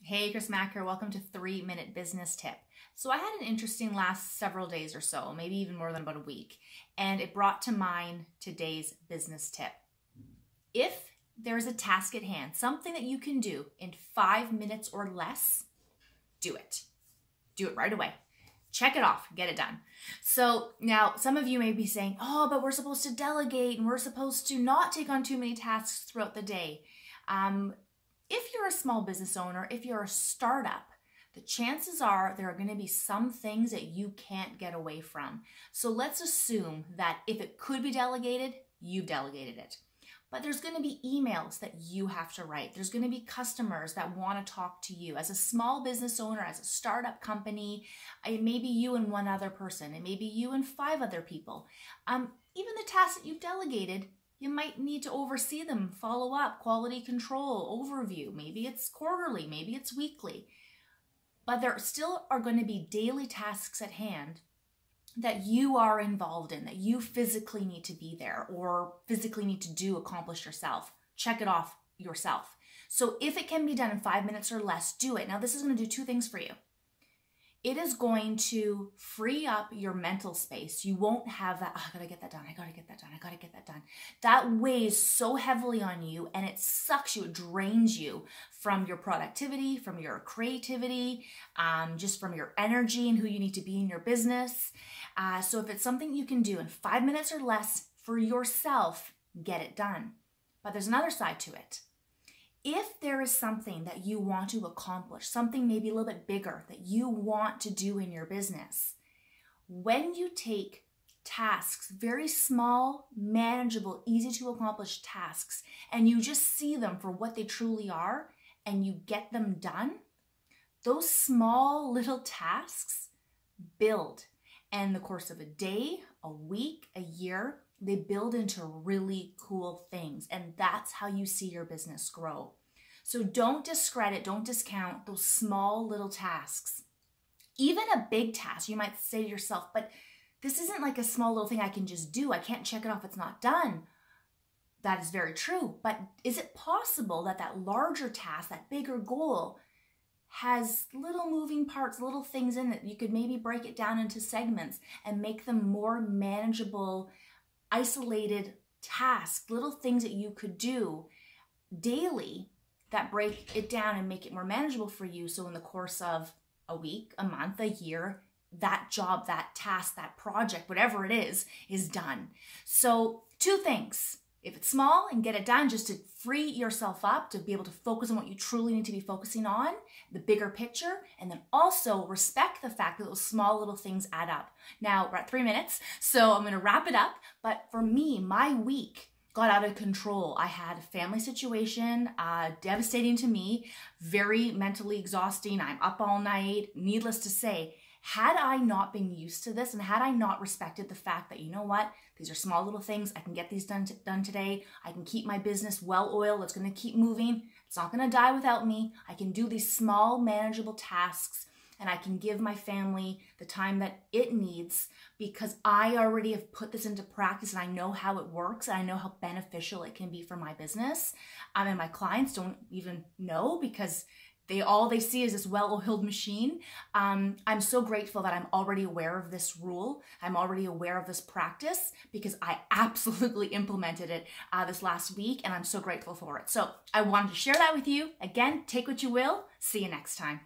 Hey, Chris Mack here. Welcome to 3-Minute Business Tip. So I had an interesting last several days or so, maybe even more than about a week, and it brought to mind today's business tip. If there's a task at hand, something that you can do in 5 minutes or less, do it. Do it right away. Check it off, get it done. So now some of you may be saying, oh, but we're supposed to delegate and we're supposed to not take on too many tasks throughout the day. If you're a small business owner, if you're a startup, the chances are there are going to be some things that you can't get away from. So let's assume that if it could be delegated, you've delegated it. But there's going to be emails that you have to write. There's going to be customers that want to talk to you. As a small business owner, as a startup company, it may be you and one other person. It may be you and 5 other people. Even the tasks that you've delegated, you might need to oversee them, follow up, quality control, overview. Maybe it's quarterly, maybe it's weekly. But there still are going to be daily tasks at hand that you are involved in, that you physically need to be there or physically need to accomplish yourself. Check it off yourself. So if it can be done in 5 minutes or less, do it. Now this is going to do 2 things for you. It is going to free up your mental space. You won't have that, oh, I gotta get that done, I gotta get that done, I gotta get that done. That weighs so heavily on you and it sucks you, it drains you from your productivity, from your creativity, just from your energy and who you need to be in your business. So if it's something you can do in 5 minutes or less for yourself, get it done. But there's another side to it. If there is something that you want to accomplish, something maybe a little bit bigger that you want to do in your business, when you take tasks, very small, manageable, easy to accomplish tasks, and you just see them for what they truly are, and you get them done, those small little tasks build. And in the course of a day, a week, a year, they build into really cool things. And that's how you see your business grow. So don't discredit, don't discount those small little tasks. Even a big task, you might say to yourself, but this isn't like a small little thing I can just do. I can't check it off, it's not done. That is very true. But is it possible that that larger task, that bigger goal, has little moving parts, little things in it? You could maybe break it down into segments and make them more manageable, isolated tasks, little things that you could do daily that break it down and make it more manageable for you. So in the course of a week, a month, a year, that job, that task, that project, whatever it is done. So 2 things. If it's small and get it done just to free yourself up to be able to focus on what you truly need to be focusing on, the bigger picture, and then also respect the fact that those small little things add up. Now we're at 3 minutes, so I'm going to wrap it up. But for me, my week got out of control. I had a family situation, devastating to me, very mentally exhausting. I'm up all night. Needless to say, had I not been used to this and had I not respected the fact that, you know what, these are small little things, I can get these done today, I can keep my business well-oiled, it's going to keep moving, it's not going to die without me, I can do these small manageable tasks and I can give my family the time that it needs because I already have put this into practice and I know how it works and I know how beneficial it can be for my business. And my clients don't even know because all they see is this well-oiled machine. I'm so grateful that I'm already aware of this rule. I'm already aware of this practice because I absolutely implemented it this last week and I'm so grateful for it. So I wanted to share that with you. Again, take what you will. See you next time.